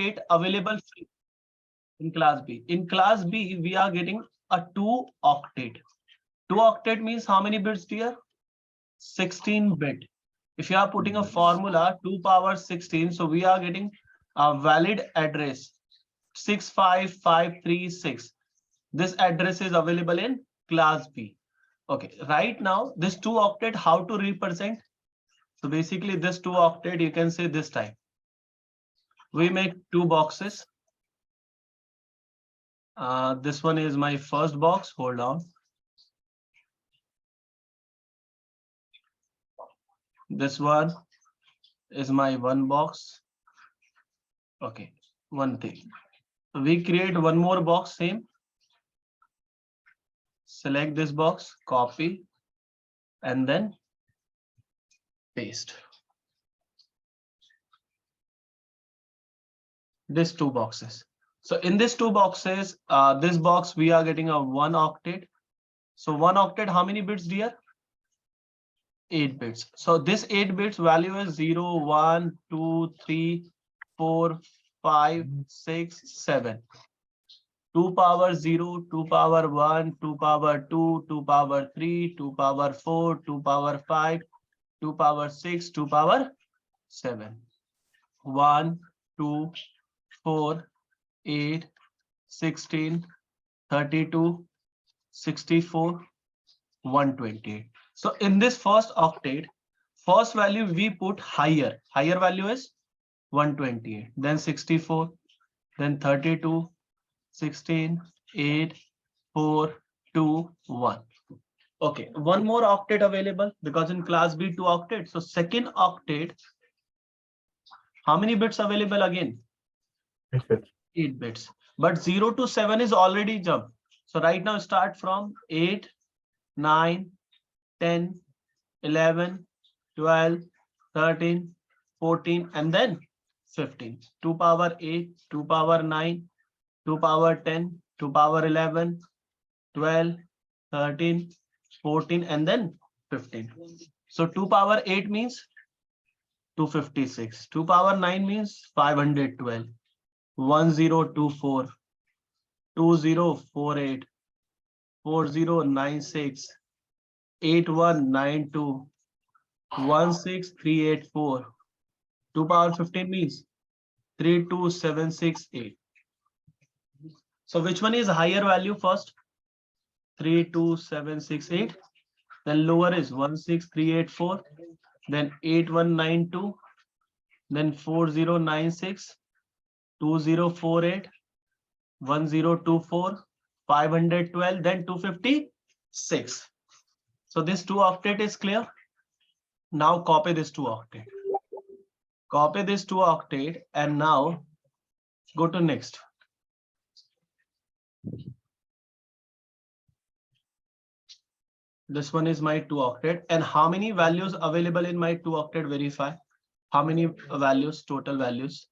octet available free in class B. In class B, we are getting a 2 octet. 2 octet means how many bits, dear? 16 bit. If you are putting a formula 2 power 16, so we are getting a valid address 65536. This address is available in class B. Okay, right now this 2 octet, how to represent? So basically this 2 octet, you can say this type. We make 2 boxes. This one is my first box. Hold on. This one is my one box. Okay, one thing. We create one more box, same. Select this box, copy, and then paste. These 2 boxes. So in these 2 boxes, this box we are getting a 1 octet. So 1 octet, how many bits, dear? 8 bits. So this 8 bits value is 0, 1, 2, 3, 4, 5, 6, 7. 2 power 0, 2 power 1, 2 power 2, 2 power 3, 2 power 4, 2 power 5, 2 power 6, 2 power 7. 1, 2, 4, 8, 16, 32, 64, 128. So in this first octet, first value we put higher. Higher value is 128, then 64, then 32, 16, 8, 4, 2, 1. Okay, one more octet available because in class B 2 octet. So second octet, how many bits available again? 8 bits. But 0 to 7 is already jumped. So right now start from 8, 9, 10, 11, 12, 13, 14, and then 15. 2 power 8, 2 power 9, 2 power 10, 2 power 11, 12, 13, 14, and then 15. So 2 power 8 means 256. 2 power 9 means 512. 1024, 2048, 4096, 8192, 16384. 2 power 15 means 32768. So which one is higher value first? 32768. Then lower is 16384. Then 8192. Then 4096. 2048, 1024, 512, then 256. So this 2 octet is clear. Now copy this 2 octet. Copy this 2 octet and now go to next. This one is my 2 octet. And how many values available in my 2 octet? Verify. How many values, total values?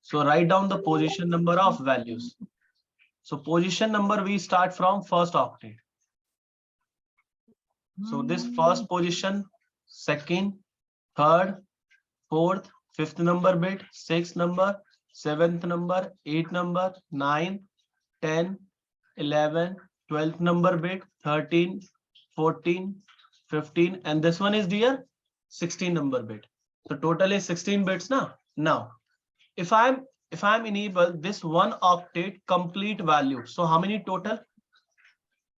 So write down the position number of values. So position number we start from first octet. So this first position, second, third, fourth, fifth number bit, sixth number, seventh number, eighth number, 9, 10, 11, 12th number bit, 13, 14, 15, and this one is dear 16 number bit. So total is 16 bits now. Now if I'm enable this 1 octet complete value, so how many total?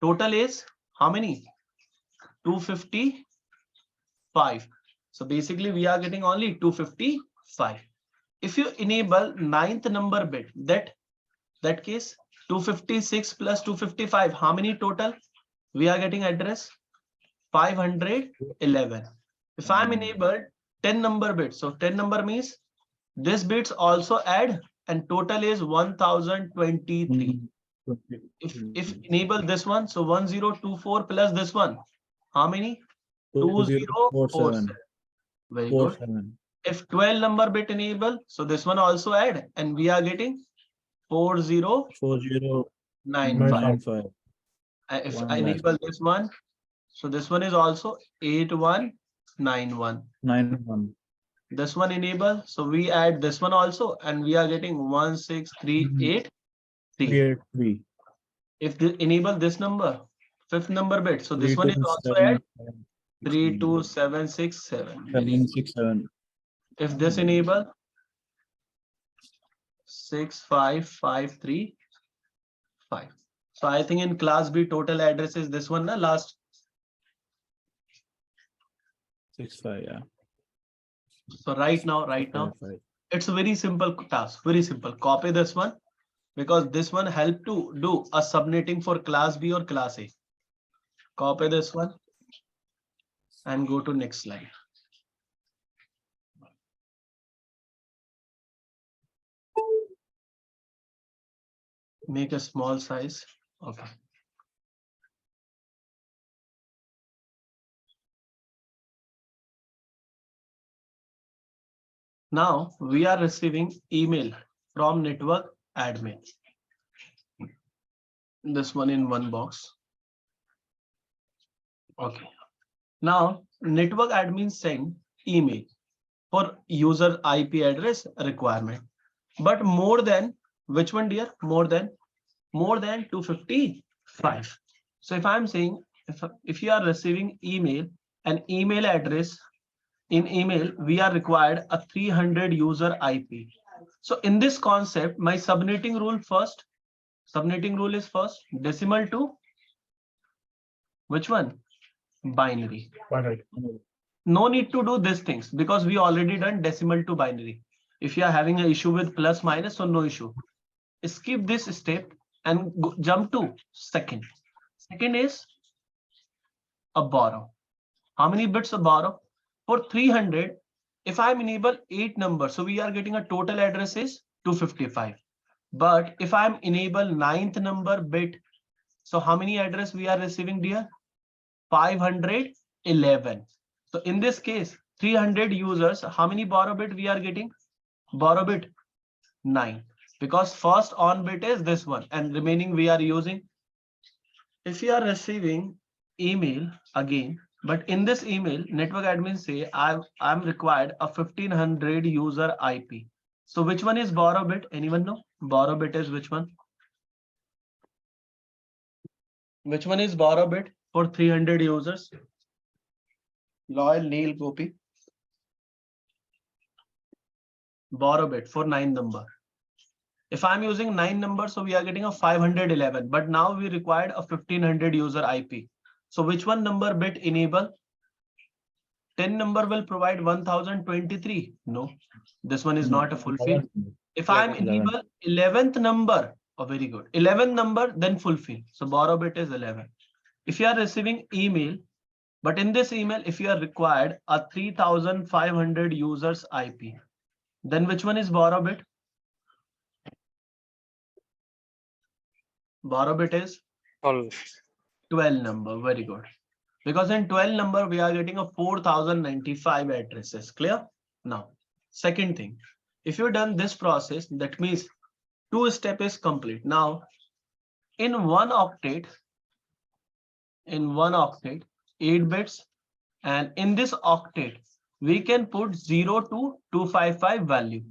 Total is how many? 255. So basically we are getting only 255. If you enable 9th number bit, that case 256 plus 255, how many total? We are getting address 511. If I'm enabled 10 number bit, so 10 number means this bits also add and total is 1023. If enable this one, so 1024 plus this one, how many? 2047. Very good. If 12 number bit enable, so this one also add and we are getting 4095. If I enable this one, so this one is also 8191. This one enable. So we add this one also, and we are getting 16383. If they enable this number, fifth number bit, so this one is also add 32767. 767. If this enable 65535. So I think in class B total address is this one, na last 65, yeah. So right now, it's a very simple task, very simple. Copy this one because this one help to do a subnetting for class B or class A. Copy this one and go to next slide. Make a small size. Okay. Now we are receiving email from network admin. This one in one box. Okay. Now network admin send email for user IP address requirement, but more than which one, dear? More than 255. So if I'm saying if you are receiving email, an email address, in email we are required a 300 user IP. So in this concept, my subnetting rule is first decimal to which one? Binary. No need to do these things because we already done decimal to binary. If you are having an issue with plus minus, so no issue. Skip this step and jump to second. Second is a borrow. How many bits a borrow? For 300, if I'm enable 8 numbers, so we are getting a total address is 255. But if I'm enable 9th number bit, so how many address we are receiving, dear? 511. So in this case, 300 users, how many borrow bit we are getting? Borrow bit 9, because first on bit is this one and remaining we are using. If you are receiving email again, but in this email network admin say I'm required a 1500 user IP. So which one is borrow bit? Anyone know? Borrow bit is which one? Which one is borrow bit for 300 users? Loyal Neil Gopi. Borrow bit for 9 number. If I'm using 9 numbers, so we are getting a 511, but now we required a 1500 user IP. So which one number bit enable? 10 number will provide 1023. No, this one is not a fulfill. If I'm enable 11th number, oh, very good. 11th number, then fulfill. So borrow bit is 11. If you are receiving email, but in this email, if you are required a 3500 users IP, then which one is borrow bit? Borrow bit is 12 number. Very good. Because in 12 number, we are getting a 4095 addresses. Clear? Now, second thing, if you've done this process, that means 2 step is complete. Now, in one octet, 8 bits, and in this octet, we can put 0 to 255 value.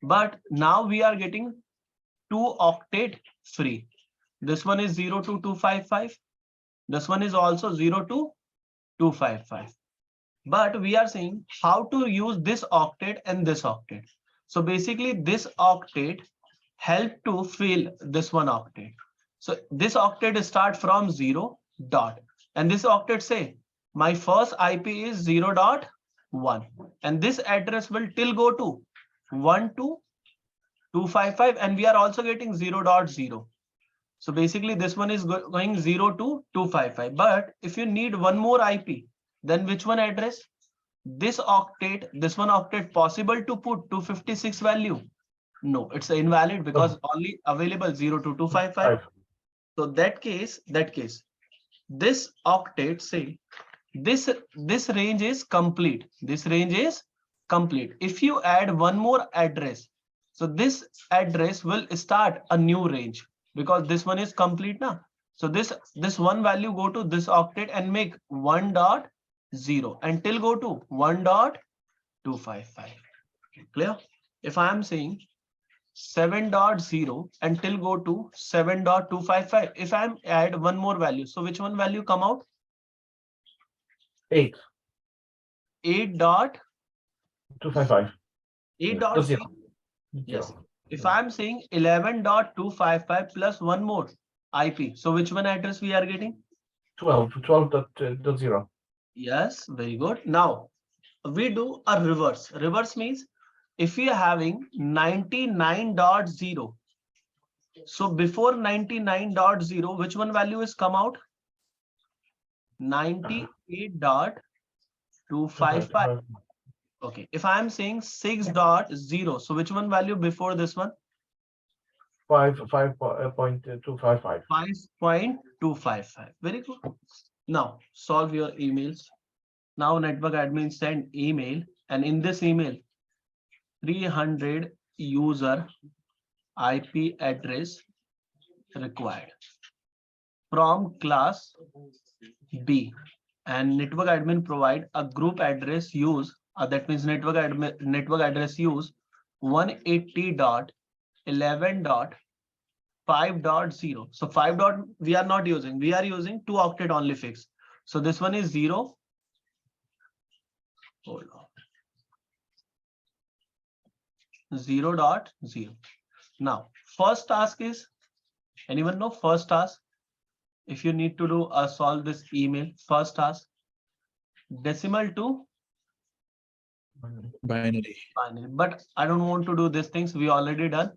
But now we are getting 2 octet free. This one is 0 to 255. This one is also 0 to 255. But we are saying how to use this octet and this octet. So basically this octet help to fill this one octet. So this octet start from 0 dot, and this octet say my first IP is 0.1, and this address will till go to 1 to 255, and we are also getting 0.0. So basically this one is going 0 to 255. But if you need one more IP, then which one address? This octet, this one octet possible to put 256 value? No, it's invalid because only available 0 to 255. So that case, this octet say this range is complete. This range is complete. If you add one more address, so this address will start a new range because this one is complete now. So this one value go to this octet and make 1.0 until go to 1.2. 255. Clear? If I am saying 7.0 until go to 7.255, if I am add one more value, so which one value come out? 8. 8.255. 8.0. Yes. If I am saying 11.255 plus one more IP, so which one address we are getting? 12.0. Yes, very good. Now we do a reverse. Reverse means if we are having 99.0, so before 99.0, which one value is come out? 98.255. Okay. If I am saying 6.0, so which one value before this one? 5.255. 5.255. Very good. Now solve your emails. Now network admin send email, and in this email 300 user IP address required from class B, and network admin provide a group address use, that means network address use 180.11.5.0. So 5 dot we are not using, we are using 2 octet only fixed. So this one is 0. Hold on. 0.0. Now first task is, anyone know first task? If you need to do solve this email, first task, decimal to Binary. binary. But I don't want to do these things, we already done.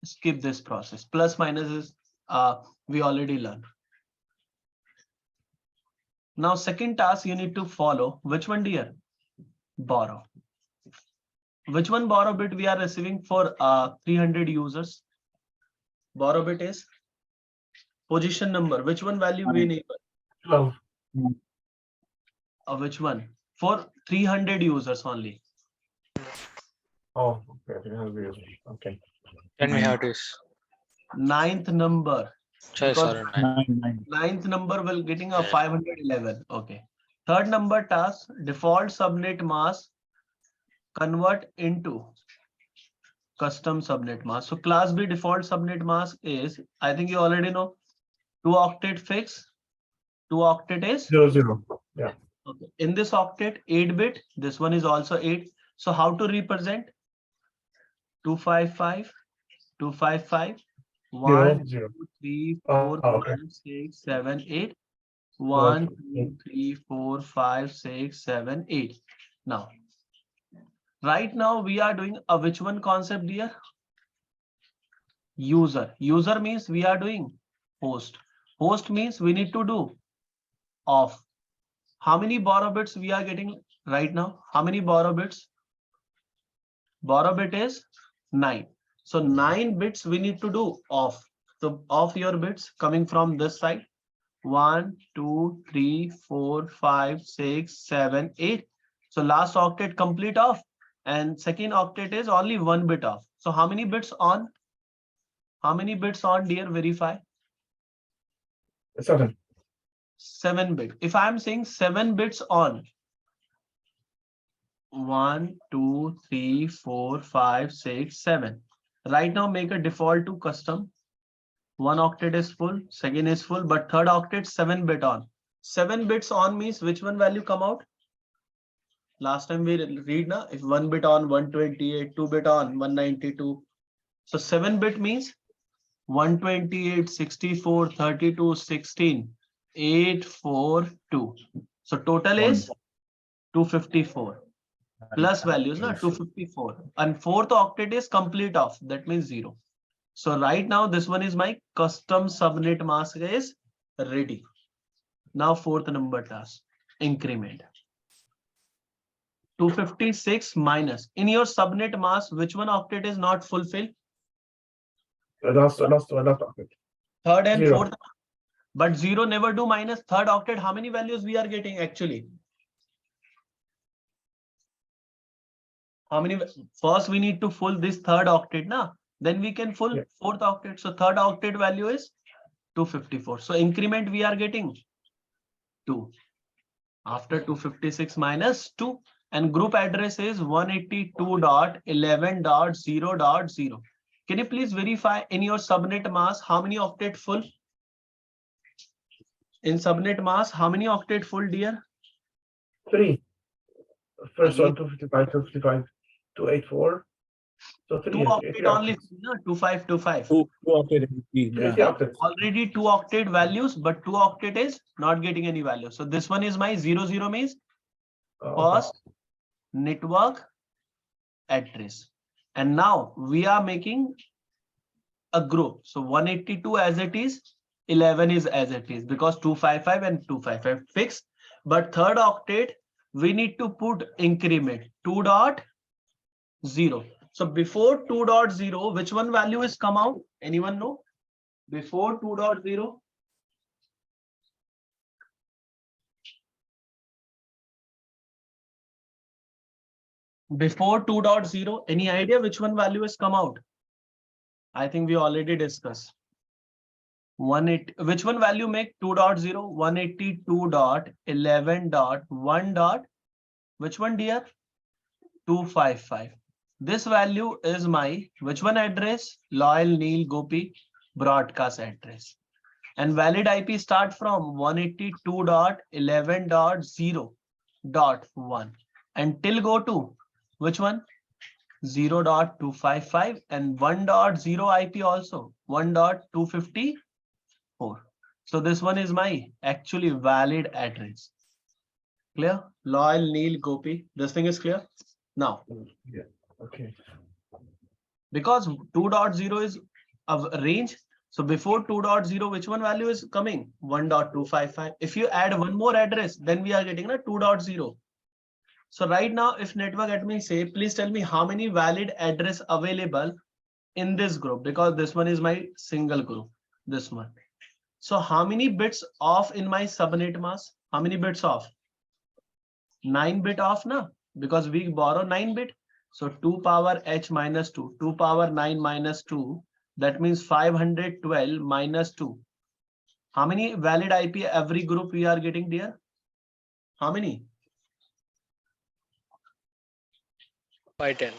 Skip this process. Plus minus is we already learned. Now second task you need to follow. Which one, dear? Borrow. Which one borrow bit we are receiving for 300 users? Borrow bit is position number. Which one value we need? 12. Which one? For 300 users only. Oh, okay. Okay. Then we have this. Ninth number. Sorry, Because sorry, nine. ninth number will getting a 511. Okay. Third number task, default subnet mask convert into custom subnet mask. So class B default subnet mask is, I think you already know, 2 octet fix. 2 octet is 0. Yeah. okay. In this octet 8-bit, this one is also 8. So how to represent? 255, 255, 1, 0. 2, 3, Oh, 4, okay. 5, 6, 7, 8. 1, One, 2, 3, 4, 5, 6, 7, 8. Now, right now we are doing a which one concept here? User. User means we are doing host. Host means we need to do off. How many borrow bits we are getting right now? How many borrow bits? Borrow bit is 9. So 9 bits we need to do off. So off your bits coming from this side. 1, 2, 3, 4, 5, 6, 7, 8. So last octet complete off, and second octet is only 1 bit off. So how many bits on? How many bits on, dear? Verify. 7. 7 bit. If I am saying 7 bits on, 1, 2, 3, 4, 5, 6, 7. Right now make a default to custom. 1 octet is full, second is full, but third octet 7 bit on. 7 bits on means which one value come out? Last time we read na, if 1 bit on 128, 2 bit on 192. So 7 bit means 128, 64, 32, 16, 842. So total is 254 plus values na 254, and fourth octet is complete off, that means 0. So right now this one is my custom subnet mask is ready. Now fourth number task, increment. 256 minus, in your subnet mask, which one octet is not fulfilled? Last octet. Third and 0. fourth, but 0 never do minus. Third octet, how many values we are getting actually? How many? First we need to full this third octet na, then we can full fourth octet. So third octet value is 254. So increment we are getting 2. After 256 minus 2, and group address is 182.11.0.0. Can you please verify in your subnet mask how many octet full? In subnet mask, how many octet full, dear? 3. First Again. one, 255, 255, 284. So 3 Two is octet 3 only, octets. no? 2525. Two octet MP, 3 yeah. octets. Already 2 octet values, but 2 octet is not getting any value. So this one is my 00 means Okay. first network address. And now we are making a group. So 182 as it is, 11 is as it is because 255 and 255 fixed. But third octet, we need to put increment 2.0. So before 2.0, which one value is come out? Anyone know? Before 2.0? Before 2.0, any idea which one value has come out? I think we already discussed. 180, which one value make 2.0? 182.11.1. Which one, dear? 255. This value is my which one address? Loyal Neil Gopi broadcast address. And valid IP start from 182.11.0.1 until go to which one? 0.255 and 1.0 IP also 1.254. So this one is my actually valid address. Clear? Loyal Neil Gopi. This thing is clear. Now, Yeah. Okay. because 2.0 is a range, so before 2.0, which one value is coming? 1.255. If you add one more address, then we are getting a 2.0. So right now, if network admin say, please tell me how many valid address available in this group, because this one is my single group, this one. So how many bits off in my subnet mask? How many bits off? 9 bit off, na? Because we borrow 9 bit. So 2 power h minus 2, 2 power 9 minus 2. That means 512 minus 2. How many valid IP every group we are getting, dear? How many? 510.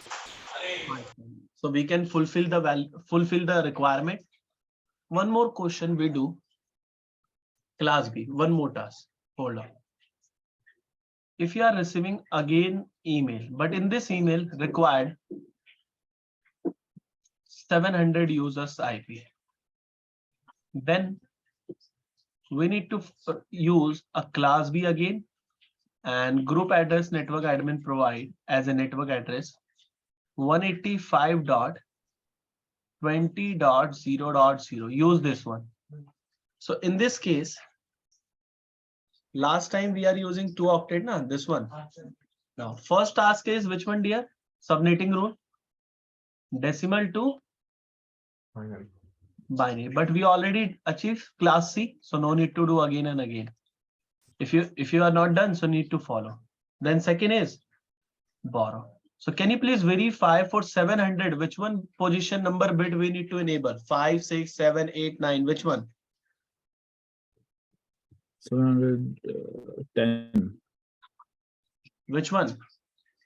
So we can fulfill the requirement. One more question we do. Class B, one more task. Hold on. If you are receiving again email, but in this email required 700 users IP, then we need to use a class B again, and group address network admin provide as a network address 185.20.0.0. Use this one. So in this case, last time we are using 2 octet, na? This one. Now first task is which one, dear? Subnetting rule. Decimal to Finally. binary, but we already achieved class C, so no need to do again and again. If you are not done, so need to follow. Then second is borrow. So can you please verify for 700 which one position number bit we need to enable? 5, 6, 7, 8, 9. Which one? 710. Which one?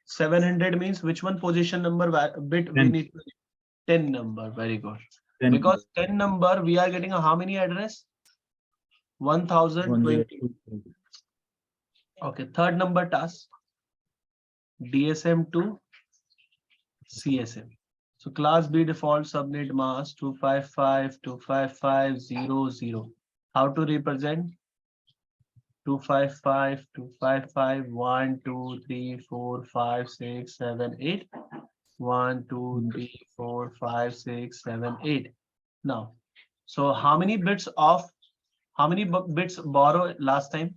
700 means which one position number bit we 10. need to 10 number. Very good. 10. Because 10 number we are getting a how many address? 1020. Okay, third number task. DSM to CSM. So class B default subnet mask 255.255.0.0. How to represent? 255.255. 1, 2, 3, 4, 5, 6, 7, 8. 1, 2, 3, 4, 5, 6, 7, 8. Now, so how many bits borrow last time?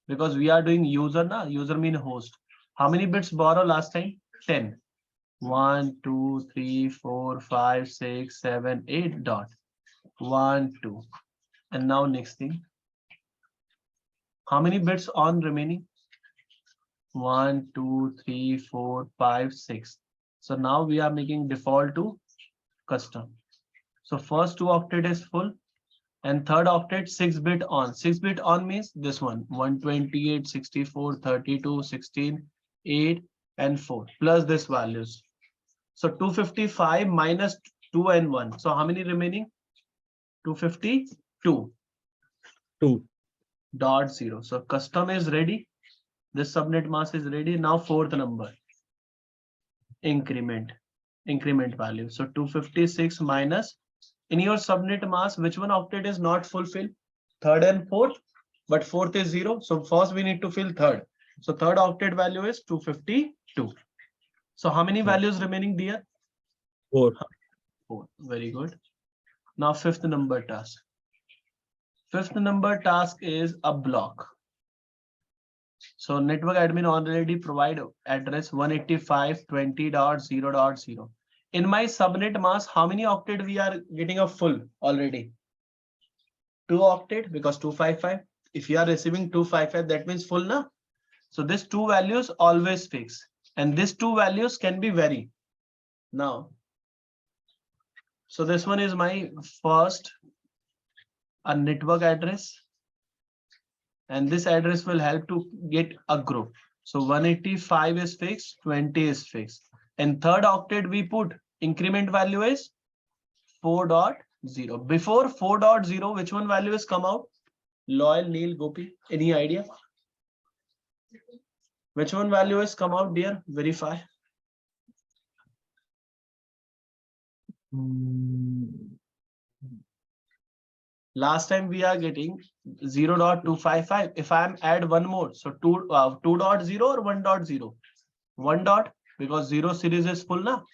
Because we are doing user, na? User mean host. How many bits borrow last time? 10. 1, 2, 3, 4, 5, 6, 7, 8 dot. 1, 2. And now next thing. How many bits on remaining? 1, 2, 3, 4, 5, 6. So now we are making default to custom. So first 2 octet is full. And third octet 6 bit on. 6 bit on means this one 128, 64, 32, 16, 8, and 4 plus this values. So 255 minus 2 and 1. So how many remaining? 252. 2.0. So custom is ready. This subnet mask is ready. Now fourth number. Increment value. So 256 minus, in your subnet mask, which one octet is not fulfilled? Third and fourth, but fourth is 0. So first we need to fill third. So third octet value is 252. So how many values remaining, dear? 4. 4. Very good. Now fifth number task. Fifth number task is a block. So network admin already provide address 185.20.0.0. In my subnet mask, how many octet we are getting a full already? 2 octet, because 255. If you are receiving 255, that means full, na? So this 2 values always fix, and these 2 values can be vary. Now, so this one is my first a network address, and this address will help to get a group. So 185 is fixed, 20 is fixed, and third octet we put increment value is 4.0. Before 4.0, which one value is come out? Loyal, Neil, Gopi, any idea? Which one value has come out, dear? Verify. Last time we are getting 0.255. If I am add one more, so 2.0 or 1.0? 1 dot, because 0 series is full now.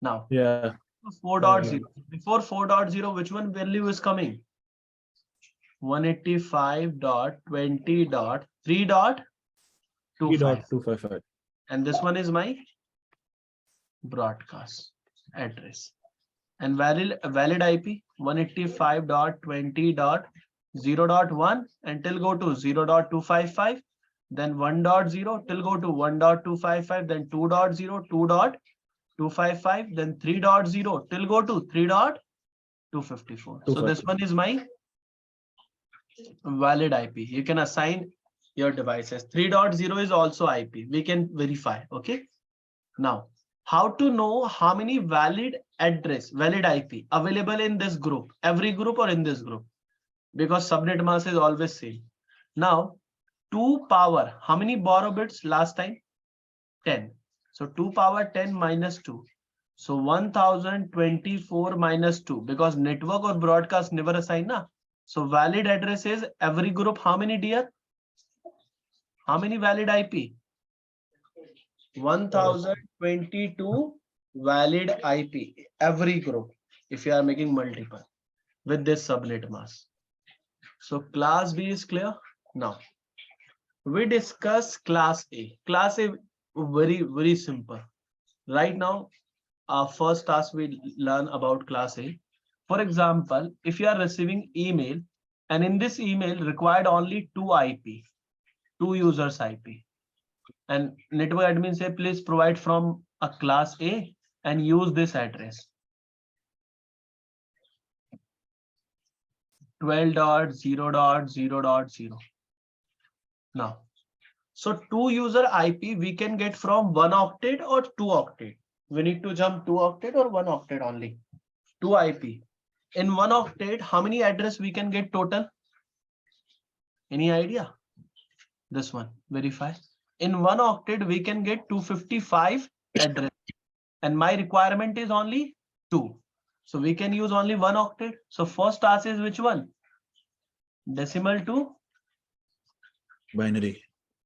Now, Yeah. 4.0. Before 4.0, which one value is coming? 185.20.3.25. 3.255. And this one is my broadcast address. And valid IP 185.20.0.1 until go to 0.255, then 1.0 till go to 1.255, then 2.0, 2.255, then 3.0 till go to 3.254. So this one is my valid IP. You can assign your devices. 3.0 is also IP. We can verify. Okay. Now, how to know how many valid address, valid IP available in this group, every group or in this group? Because subnet mask is always same. Now, 2 power, how many borrow bits last time? 10. So 2 power 10 minus 2. So 1024 minus 2, because network or broadcast never assign, na? So valid address is every group. How many, dear? How many valid IP? 1022 valid IP every group, if you are making multiple with this subnet mask. So class B is clear. Now we discuss class A. Class A, very simple. Right now, our first task we learn about class A. For example, if you are receiving email, and in this email required only 2 IP, 2 users IP, and network admin say please provide from a class A and use this address 12.0.0.0. Now, so 2 user IP we can get from 1 octet or 2 octet. We need to jump 2 octet or 1 octet only. 2 IP. In 1 octet, how many address we can get total? Any idea? This one, verify. In 1 octet, we can get 255 address, and my requirement is only 2. So we can use only 1 octet. So first task is which one? Decimal to Binary.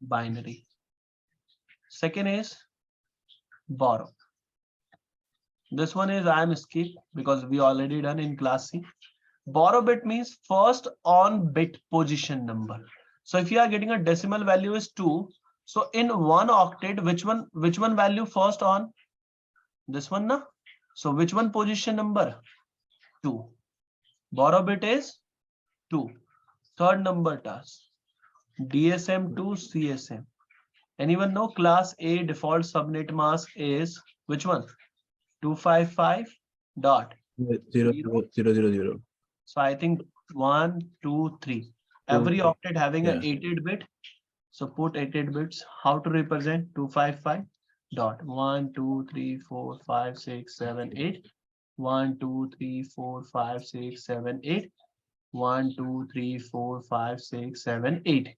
binary. Second is borrow. This one is I am skip because we already done in class C. Borrow bit means first on bit position number. So if you are getting a decimal value is 2, so in 1 octet, which one value first on? This one, na? So which one position number? 2. Borrow bit is 2. Third number task. DSM to CSM. Anyone know class A default subnet mask is which one? 255 dot 0.0.0.0. So I think 1, 2, 3. Every octet having an 8 bit. So put 8 bits. How to represent 255? dot 1 2 3 4 5 6 7 8 1 2 3 4 5 6 7 8 1 2 3 4 5 6 7 8.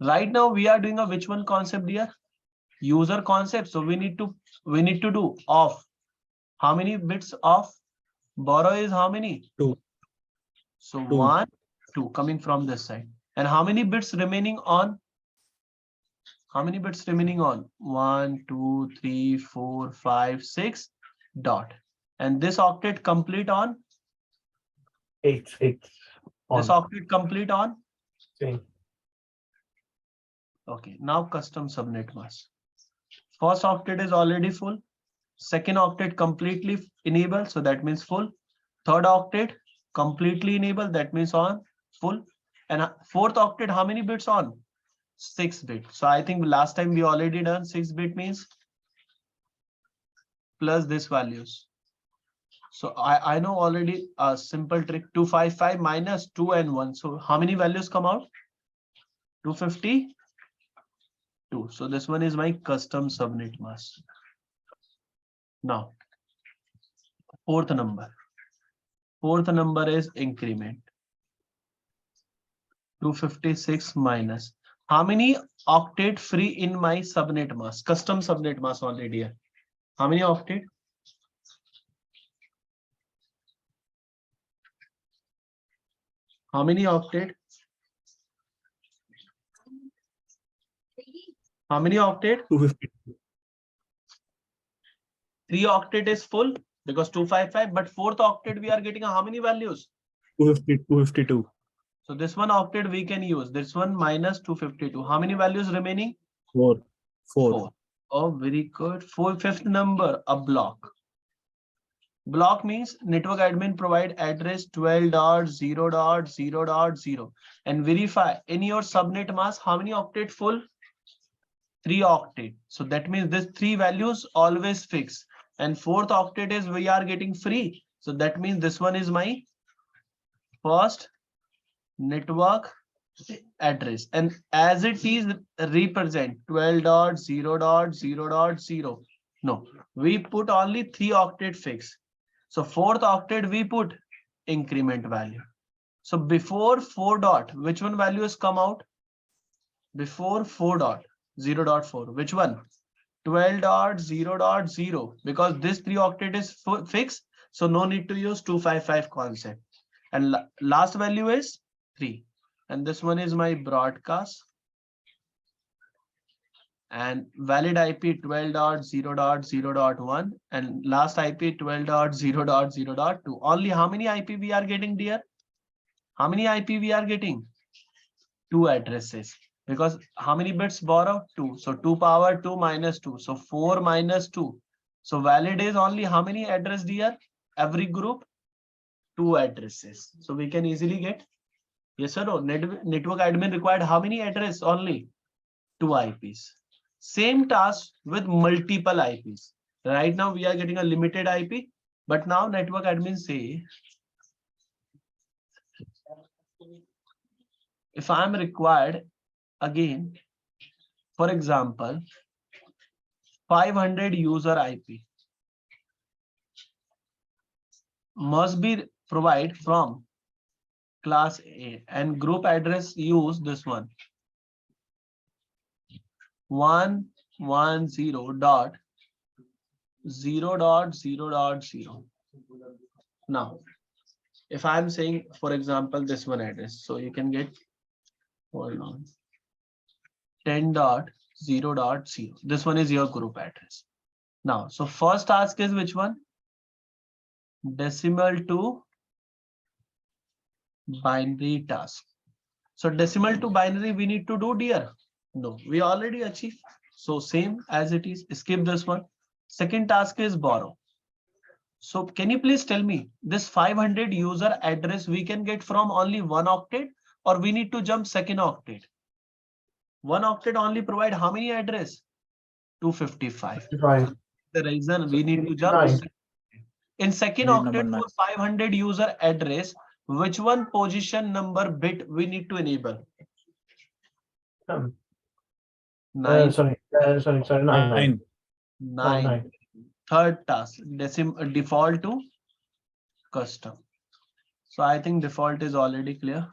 Right now we are doing a which one concept here? User concept. So we need to do off. How many bits of borrow is how many? 2. So 2. 1 2 coming from this side. And how many bits remaining on? How many bits remaining on? 1 2 3 4 5 6 dot. And this octet complete on? 8. This octet complete on? Same. Okay, now custom subnet mask. First octet is already full. Second octet completely enabled, so that means full. Third octet completely enabled, that means on full. And fourth octet, how many bits on? 6 bit. So I think last time we already done 6 bit means plus this values. So I know already a simple trick. 255 minus 2 and 1. So how many values come out? 252. So this one is my custom subnet mask. Now, fourth number is increment. 256 minus. How many octet free in my subnet mask? Custom subnet mask already here. How many octet? How many octet? How many octet? 250. 3 octet is full because 255, but fourth octet we are getting how many values? 250. 252. So this one octet we can use. This one minus 252. How many values remaining? 4. 4. 4. Oh, very good. Fifth number, a block. Block means network admin provide address 12.0.0.0 and verify in your subnet mask how many octet full? 3 octet. So that means this 3 values always fix. And fourth octet is we are getting free. So that means this one is my first network address. And as it is represent 12.0.0.0. No, we put only 3 octet fix. So fourth octet we put increment value. So before 4 dot, which one value has come out? Before 4 dot, 0.4, which one? 12.0.0, because this 3 octet is fixed, so no need to use 255 concept. And last value is 3. And this one is my broadcast. And valid IP 12.0.0.1 and last IP 12.0.0.2. Only how many IP we are getting, dear? How many IP we are getting? 2 addresses. Because how many bits borrow? 2. So 2 power 2 minus 2. So 4 minus 2. So valid is only how many address, dear? Every group? 2 addresses. So we can easily get. Yes or no? Network admin required how many address? Only 2 IPs. Same task with multiple IPs. Right now we are getting a limited IP, but now network admin say, if I am required again, for example, 500 user IP must be provided from class A and group address use this one 110.0.0.0. Now, if I'm saying, for example, this one address, so you can get, hold on, 10.0.0. This one is your group address. Now, so first task is which one? Decimal to binary task. So decimal to binary we need to do, dear? No, we already achieved. So same as it is, skip this one. Second task is borrow. So can you please tell me this 500 user address we can get from only one octet or we need to jump second octet? One octet only provide how many address? 255. The reason we need to jump in second octet for 500 user address, which one position number bit we need to enable? 9. Sorry, 9. 9. 9. Third task, default to custom. So I think default is already clear.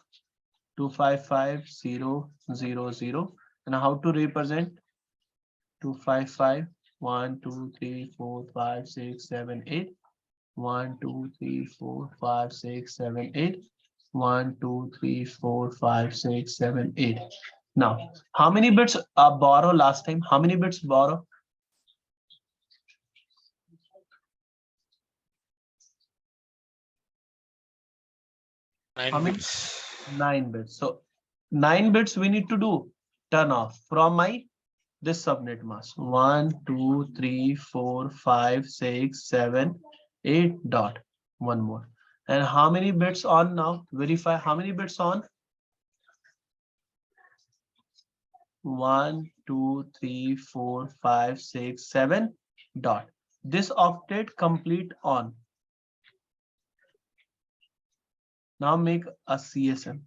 255000. And how to represent? 255 1 2 3 4 5 6 7 8. 1 2 3 4 5 6 7 8. 1 2 3 4 5 6 7 8. Now, how many bits borrow last time? How many bits borrow? How many? 9 bits. So 9 bits we need to do turn off from my this subnet mask. 1 2 3 4 5 6 7 8 dot. One more. And how many bits on now? Verify how many bits on? 1 2 3 4 5 6 7 dot. This octet complete on. Now make a CSM.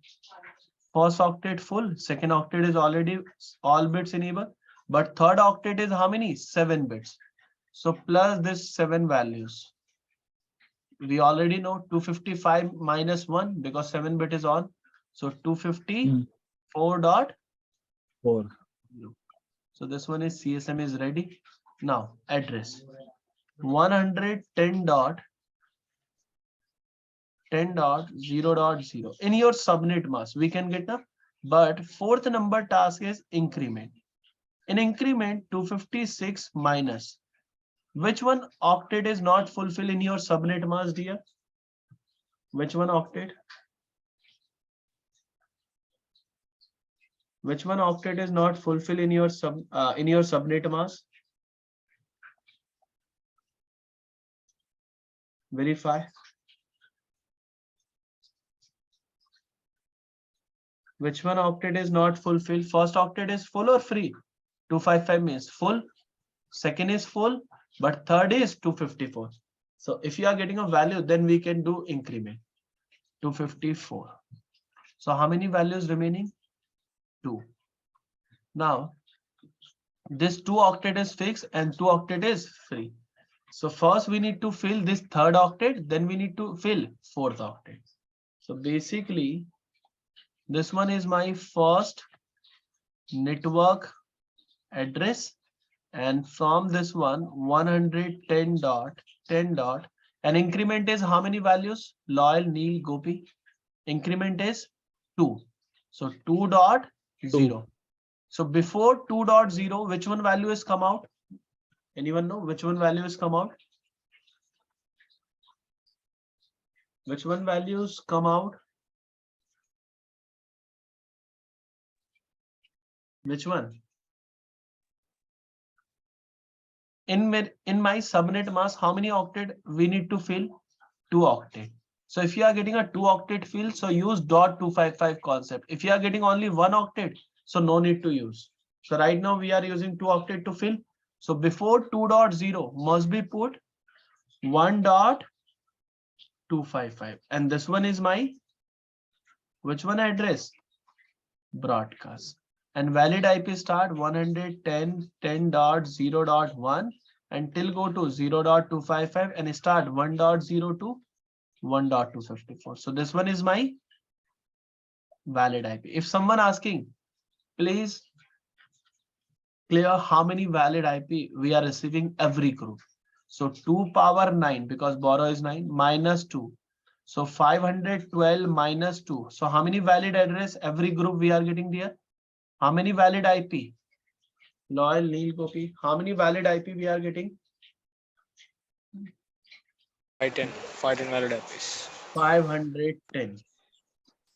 First octet full, second octet is already all bits enabled, but third octet is how many? 7 bits. So plus this 7 values. We already know 255 minus 1 because 7 bit is on. So 254 dot 4. So this one is CSM is ready. Now address 110 dot 10.0.0 in your subnet mask we can get up, but fourth number task is increment. In increment 256 minus which one octet is not fulfilled in your subnet mask, dear? Which one octet? Which one octet is not fulfilled in your subnet mask? Verify. Which one octet is not fulfilled? First octet is full or free? 255 means full. Second is full, but third is 254. So if you are getting a value, then we can do increment. 254. So how many values remaining? 2. Now, this 2 octet is fixed and 2 octet is free. So first we need to fill this third octet, then we need to fill fourth octet. So basically, this one is my first network address, and from this one 110 dot 10 dot, and increment is how many values? Loyal, Neil, Gopi. Increment is 2. So 2.0. So before 2.0, which one value is come out? Anyone know which one value is come out? Which one values come out? Which one? In my subnet mask, how many octet we need to fill? 2 octet. So if you are getting a 2 octet fill, so use .255 concept. If you are getting only 1 octet, so no need to use. So right now we are using 2 octet to fill. So before 2.0 must be put 1.255, and this one is my which one address? Broadcast. And valid IP start 110.10.0.1 until go to 0.255 and start 1.0 to 1.254. So this one is my valid IP. If someone asking, please clear how many valid IP we are receiving every group. So 2 power 9 because borrow is 9 minus 2. So 512 minus 2. So how many valid address every group we are getting there? How many valid IP? Loyal, Neil, Gopi. How many valid IP we are getting? 510 valid IPs. 510.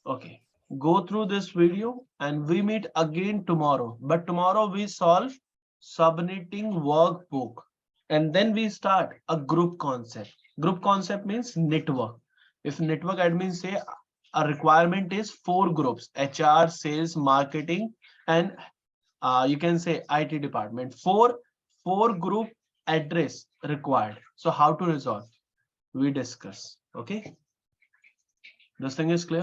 Okay. Go through this video and we meet again tomorrow. But tomorrow we solve subnetting workbook. And then we start a group concept. Group concept means network. If network admin say a requirement is 4 groups, HR, sales, marketing, and you can say IT department. Four group address required. So how to resolve? We discuss. Okay. This thing is clear.